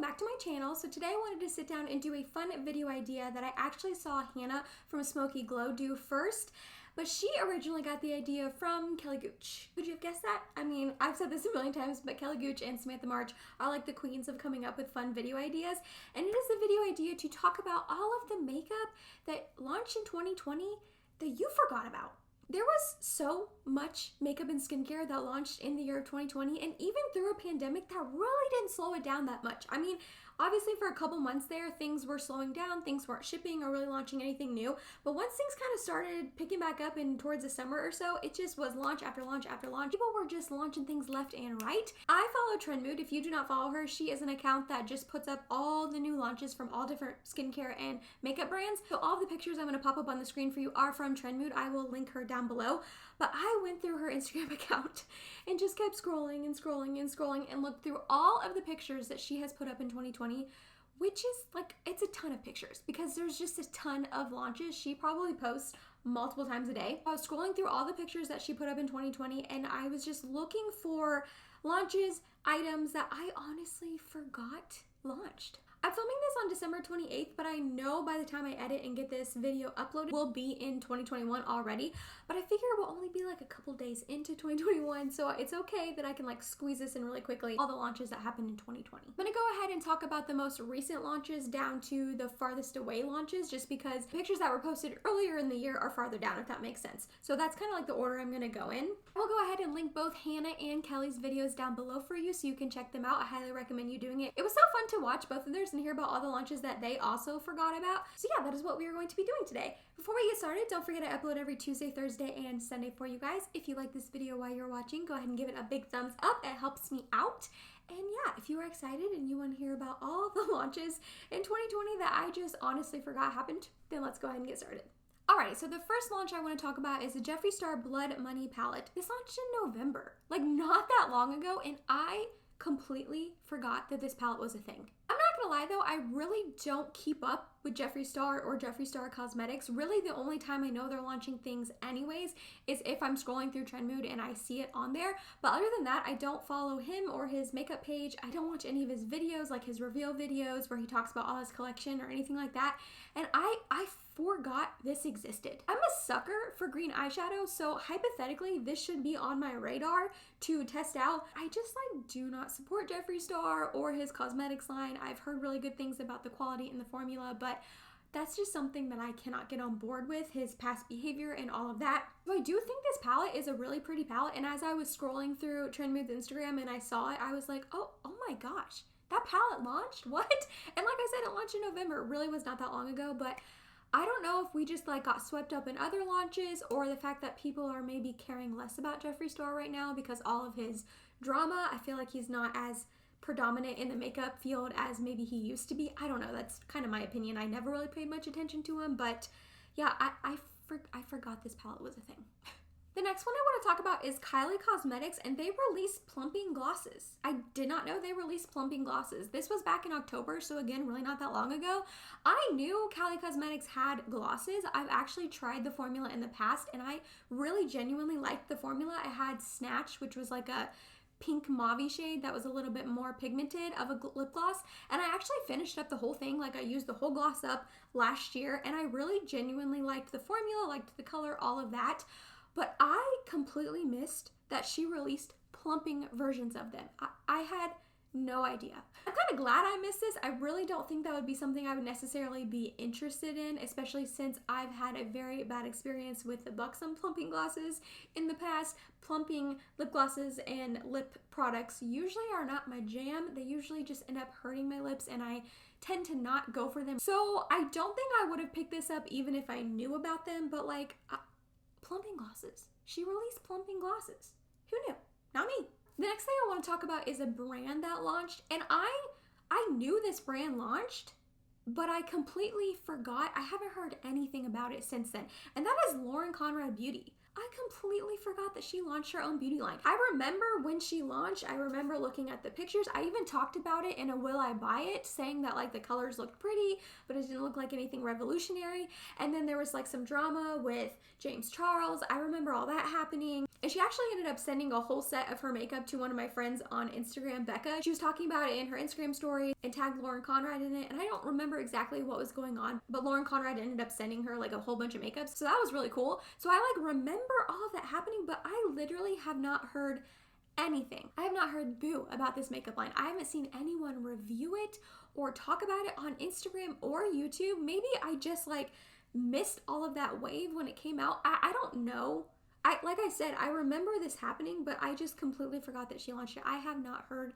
back to my channel. So today I wanted to sit down and do a fun video idea that I actually saw Hannah from Smoky Glow do first, but she originally got the idea from Kelly Gooch. Could you have guessed that? I mean, I've said this a million times, but Kelly Gooch and Samantha March are like the queens of coming up with fun video ideas, and it is a video idea to talk about all of the makeup that launched in 2020 that you forgot about. There was so much makeup and skincare that launched in the year of 2020, and even through a pandemic, that really didn't slow it down that much. I mean, obviously for a couple months there, things were slowing down, things weren't shipping or really launching anything new, but once things kind of started picking back up and towards the summer or so, it just was launch after launch after launch. People were just launching things left and right. I follow Trendmood. If you do not follow her, she is an account that just puts up all the new launches from all different skincare and makeup brands. So all the pictures I'm going to pop up on the screen for you are from Trendmood. I will link her down below. But I went through her Instagram account and just kept scrolling and scrolling and scrolling and looked through all of the pictures that she has put up in 2020, which is like, it's a ton of pictures because there's just a ton of launches. She probably posts multiple times a day. I was scrolling through all the pictures that she put up in 2020 and I was just looking for launches, items that I honestly forgot launched. I'm filming this on December 28th, but I know by the time I edit and get this video uploaded, we'll be in 2021 already. But I figure we'll only be like a couple days into 2021, so it's okay that I can like squeeze this in really quickly, all the launches that happened in 2020. I'm gonna go ahead and talk about the most recent launches down to the farthest away launches, just because pictures that were posted earlier in the year are farther down, if that makes sense. So that's kind of like the order I'm gonna go in. We'll go ahead and link both Hannah and Kelly's videos down below for you so you can check them out. I highly recommend you doing it. It was so fun to watch both of theirs and hear about all the launches that they also forgot about. So yeah, that is what we are going to be doing today. Before we get started, don't forget I upload every Tuesday, Thursday, and Sunday for you guys. If you like this video while you're watching, go ahead and give it a big thumbs up. It helps me out. And yeah, if you are excited and you want to hear about all the launches in 2020 that I just honestly forgot happened, then let's go ahead and get started. Alrighty, so the first launch I want to talk about is the Jeffree Star Blood Money palette. This launched in November, like not that long ago, and I completely forgot that this palette was a thing. I'm not gonna lie though, I really don't keep up with Jeffree Star or Jeffree Star Cosmetics. Really the only time I know they're launching things anyways is if I'm scrolling through Trendmood and I see it on there. But other than that, I don't follow him or his makeup page. I don't watch any of his videos, like his reveal videos where he talks about all his collection or anything like that. And I forgot this existed. I'm a sucker for green eyeshadow, so hypothetically this should be on my radar to test out. I just like do not support Jeffree Star or his cosmetics line. I've heard really good things about the quality and the formula, but that's just something that I cannot get on board with, his past behavior and all of that. So I do think this palette is a really pretty palette, and as I was scrolling through Trendmood's Instagram and I saw it, I was like, oh my gosh, that palette launched? What? And like I said, it launched in November. It really was not that long ago, but I don't know if we just like got swept up in other launches or the fact that people are maybe caring less about Jeffree Star right now because all of his drama. I feel like he's not as predominant in the makeup field as maybe he used to be. I don't know. That's kind of my opinion. I never really paid much attention to him, but yeah, I forgot this palette was a thing. The next one I want to talk about is Kylie Cosmetics, and they released plumping glosses. I did not know they released plumping glosses. This was back in October, so again, really not that long ago. I knew Cali Cosmetics had glosses. I've actually tried the formula in the past, and I really genuinely liked the formula. I had Snatch, which was like a pink mauve shade that was a little bit more pigmented of a lip gloss, and I actually finished up the whole thing. Like I used the whole gloss up last year, and I really genuinely liked the formula, liked the color, all of that. But I completely missed that she released plumping versions of them. I had no idea. I'm kind of glad I missed this. I really don't think that would be something I would necessarily be interested in, especially since I've had a very bad experience with the Buxom plumping glosses in the past. Plumping lip glosses and lip products usually are not my jam. They usually just end up hurting my lips, and I tend to not go for them. So I don't think I would have picked this up even if I knew about them, but like, plumping glosses. She released plumping glosses. Who knew? Not me. The next thing I want to talk about is a brand that launched, and I knew this brand launched, but I completely forgot. I haven't heard anything about it since then, and that is Lauren Conrad Beauty. I completely forgot that she launched her own beauty line. I remember when she launched, I remember looking at the pictures. I even talked about it in a Will I Buy It, saying that like the colors looked pretty, but it didn't look like anything revolutionary. And then there was like some drama with James Charles. I remember all that happening. And she actually ended up sending a whole set of her makeup to one of my friends on Instagram, Becca. She was talking about it in her Instagram story and tagged Lauren Conrad in it. And I don't remember exactly what was going on, but Lauren Conrad ended up sending her like a whole bunch of makeup. So that was really cool. So I like remember all of that happening, but I literally have not heard anything. I have not heard boo about this makeup line. I haven't seen anyone review it or talk about it on Instagram or YouTube. Maybe I just like missed all of that wave when it came out. I don't know. Like I said, I remember this happening, but I just completely forgot that she launched it. I have not heard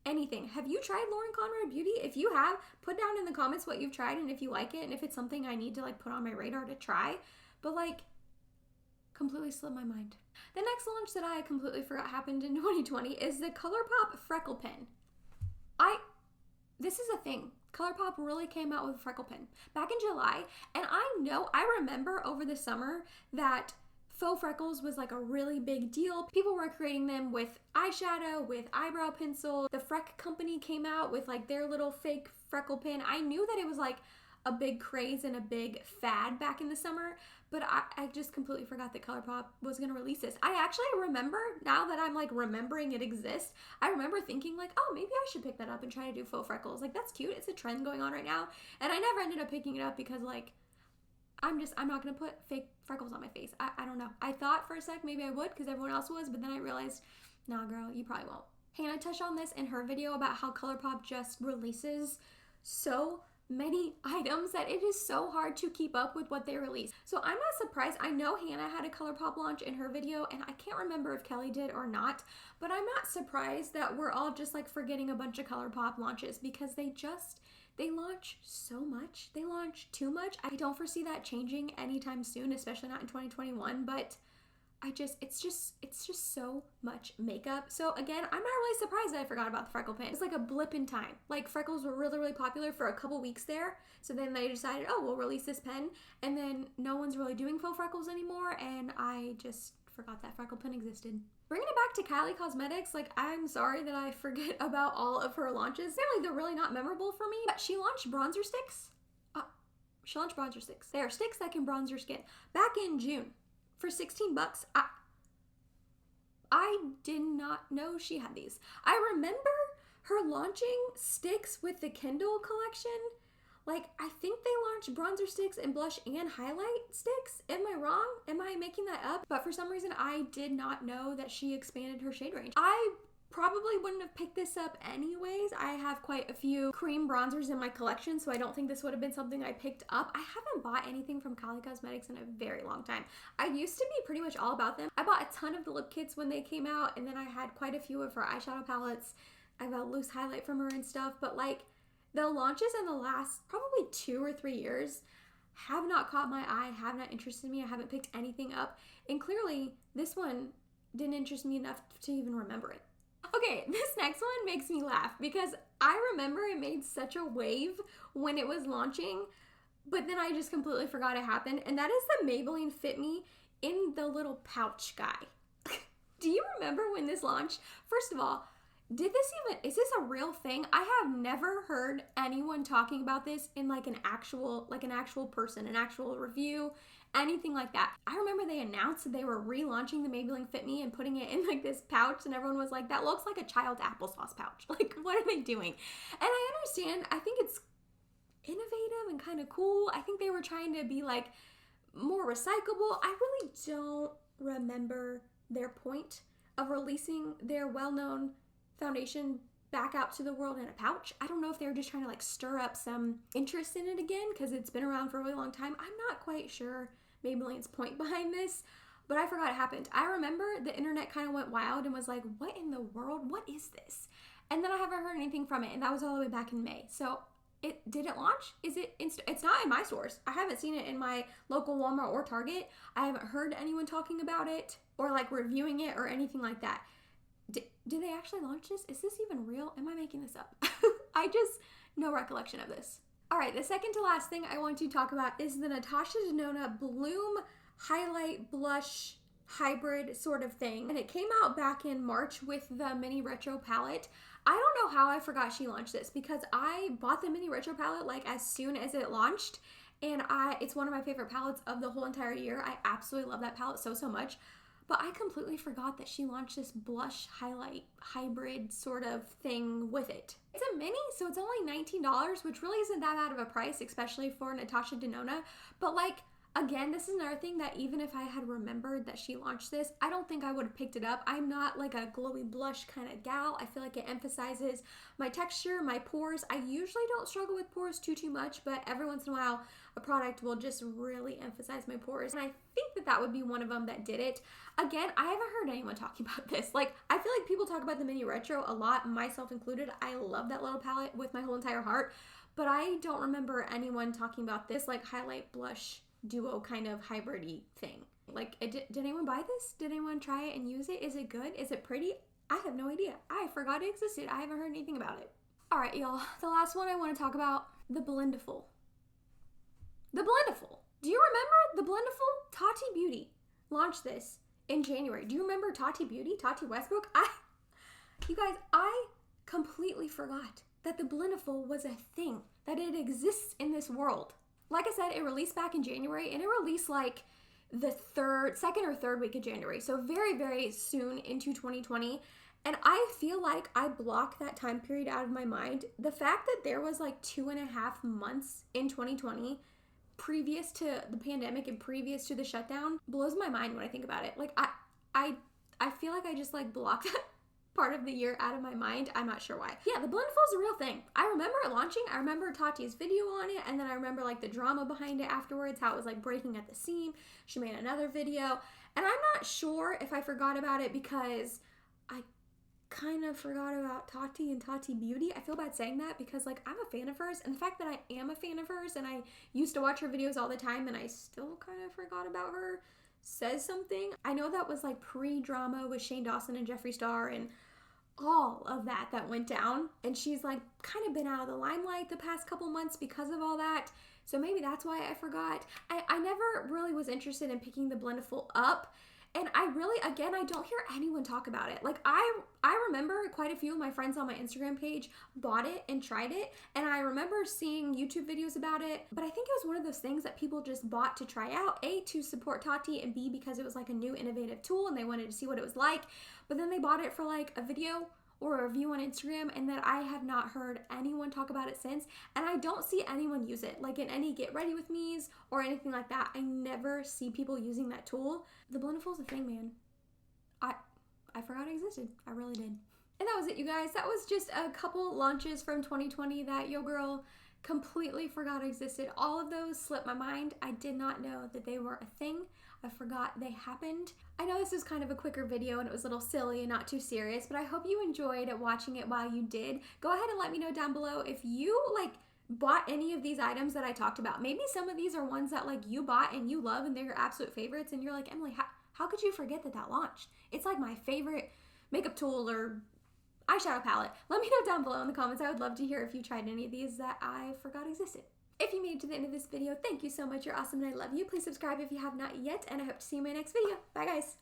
anything. Have you tried Lauren Conrad Beauty? If you have, put down in the comments what you've tried and if you like it and if it's something I need to like put on my radar to try. But like, completely slipped my mind. The next launch that I completely forgot happened in 2020 is the Colourpop Freckle Pen. This is a thing. Colourpop really came out with a freckle pen back in July, and I remember over the summer that faux freckles was like a really big deal. People were creating them with eyeshadow, with eyebrow pencil. The Freck company came out with like their little fake freckle pen. I knew that it was like a big craze and a big fad back in the summer, but I just completely forgot that Colourpop was gonna release this. I actually remember, now that I'm like remembering it exists, I remember thinking like, oh, maybe I should pick that up and try to do faux freckles. Like, that's cute. It's a trend going on right now. And I never ended up picking it up because like, I'm not gonna put fake freckles on my face. I don't know. I thought for a sec maybe I would because everyone else was, but then I realized, nah girl, you probably won't. Hannah touched on this in her video about how Colourpop just releases so many items that it is so hard to keep up with what they release. So I'm not surprised. I know Hannah had a Colourpop launch in her video, and I can't remember if Kelly did or not, but I'm not surprised that we're all just like forgetting a bunch of Colourpop launches because they launch so much. They launch too much. I don't foresee that changing anytime soon, especially not in 2021, but it's just so much makeup. So again, I'm not really surprised that I forgot about the freckle pen. It's like a blip in time. Like, freckles were really, really popular for a couple weeks there. So then they decided, oh, we'll release this pen. And then no one's really doing faux freckles anymore. And I just forgot that freckle pen existed. Bringing it back to Cali Cosmetics, like, I'm sorry that I forget about all of her launches. Apparently they're really not memorable for me, but she launched bronzer sticks. They are sticks that can bronze your skin. Back in June. For 16 bucks, I did not know she had these. I remember her launching sticks with the Kindle collection. Like, I think they launched bronzer sticks and blush and highlight sticks. Am I wrong? Am I making that up? But for some reason, I did not know that she expanded her shade range. I probably wouldn't have picked this up anyways. I have quite a few cream bronzers in my collection, so I don't think this would have been something I picked up. I haven't bought anything from Cali Cosmetics in a very long time. I used to be pretty much all about them. I bought a ton of the lip kits when they came out, and then I had quite a few of her eyeshadow palettes. I got a loose highlight from her and stuff, but like, the launches in the last probably 2 or 3 years have not caught my eye, have not interested me. I haven't picked anything up, and clearly this one didn't interest me enough to even remember it. Okay, this next one makes me laugh because I remember it made such a wave when it was launching, but then I just completely forgot it happened, and that is the Maybelline Fit Me in the little pouch guy. Do you remember when this launched? First of all, is this a real thing? I have never heard anyone talking about this in like an actual person, an actual review, anything like that. I remember they announced that they were relaunching the Maybelline Fit Me and putting it in like this pouch, and everyone was like, that looks like a child's applesauce pouch. Like, what are they doing? And I understand, I think it's innovative and kind of cool. I think they were trying to be like more recyclable. I really don't remember their point of releasing their well-known foundation back out to the world in a pouch. I don't know if they were just trying to like stir up some interest in it again because it's been around for a really long time. I'm not quite sure Maybelline's point behind this, but I forgot it happened. I remember the internet kind of went wild and was like, what in the world? What is this? And then I haven't heard anything from it, and that was all the way back in May. So did it launch? It's not in my stores. I haven't seen it in my local Walmart or Target. I haven't heard anyone talking about it or like reviewing it or anything like that. Did they actually launch this? Is this even real? Am I making this up? No recollection of this. All right, the second to last thing I want to talk about is the Natasha Denona Bloom Highlight Blush hybrid sort of thing. And it came out back in March with the Mini Retro palette. I don't know how I forgot she launched this because I bought the Mini Retro palette like as soon as it launched. And it's one of my favorite palettes of the whole entire year. I absolutely love that palette so much. but I completely forgot that she launched this blush highlight hybrid sort of thing with it. It's a mini, so it's only $19, which really isn't that bad of a price, especially for Natasha Denona. But like, again, this is another thing that even if I had remembered that she launched this, I don't think I would have picked it up. I'm not like a glowy blush kind of gal. I feel like it emphasizes my texture, my pores. I usually don't struggle with pores too much, but every once in a while, a product will just really emphasize my pores. And I think that that would be one of them that did it. Again, I haven't heard anyone talking about this. Like, I feel like people talk about the Mini Retro a lot, myself included. I love that little palette with my whole entire heart, but I don't remember anyone talking about this like highlight blush duo kind of hybrid-y thing. Like, did anyone buy this? Did anyone try it and use it? Is it good? Is it pretty? I have no idea. I forgot it existed. I haven't heard anything about it. All right, y'all. The last one I want to talk about, the Blindfold. The Blindfold. Do you remember the Blindfold? Tati Beauty launched this in January. Do you remember Tati Beauty? Tati Westbrook? You guys, I completely forgot that the Blindfold was a thing, that it exists in this world. Like I said, it released back in January, and it released like the second or third week of January. So very, very soon into 2020. And I feel like I blocked that time period out of my mind. The fact that there was like 2.5 months in 2020 previous to the pandemic and previous to the shutdown blows my mind when I think about it. Like I feel like I just like blocked that part of the year out of my mind. I'm not sure why. Yeah, the Blindfold's a real thing. I remember it launching. I remember Tati's video on it, and then I remember like the drama behind it afterwards, how it was like breaking at the seam. She made another video, and I'm not sure if I forgot about it because I kind of forgot about Tati and Tati Beauty. I feel bad saying that because like I'm a fan of hers, and the fact that I am a fan of hers and I used to watch her videos all the time and I still kind of forgot about her says something. I know that was like pre-drama with Shane Dawson and Jeffree Star and all of that went down, and she's like kind of been out of the limelight the past couple months because of all that, so maybe that's why I forgot. I never really was interested in picking the Blindfold up, and I really, again, I don't hear anyone talk about it. Like I remember quite a few of my friends on my Instagram page bought it and tried it, and I remember seeing YouTube videos about it, but I think it was one of those things that people just bought to try out, A, to support Tati, and B, because it was like a new innovative tool and they wanted to see what it was like. But then they bought it for like a video or a review on Instagram, and then I have not heard anyone talk about it since, and I don't see anyone use it like in any get ready with me's or anything like that. I never see people using that tool. The Blindfold's a thing, man. I forgot it existed. I really did. And that was it, you guys. That was just a couple launches from 2020 that yo girl completely forgot existed. All of those slipped my mind. I did not know that they were a thing. I forgot they happened. I know this was kind of a quicker video and it was a little silly and not too serious, but I hope you enjoyed watching it while you did. Go ahead and let me know down below if you like bought any of these items that I talked about. Maybe some of these are ones that like you bought and you love and they're your absolute favorites, and you're like, Emily, how could you forget that launched? It's like my favorite makeup tool or eyeshadow palette. Let me know down below in the comments. I would love to hear if you tried any of these that I forgot existed. If you made it to the end of this video, thank you so much. You're awesome and I love you. Please subscribe if you have not yet, and I hope to see you in my next video. Bye, guys.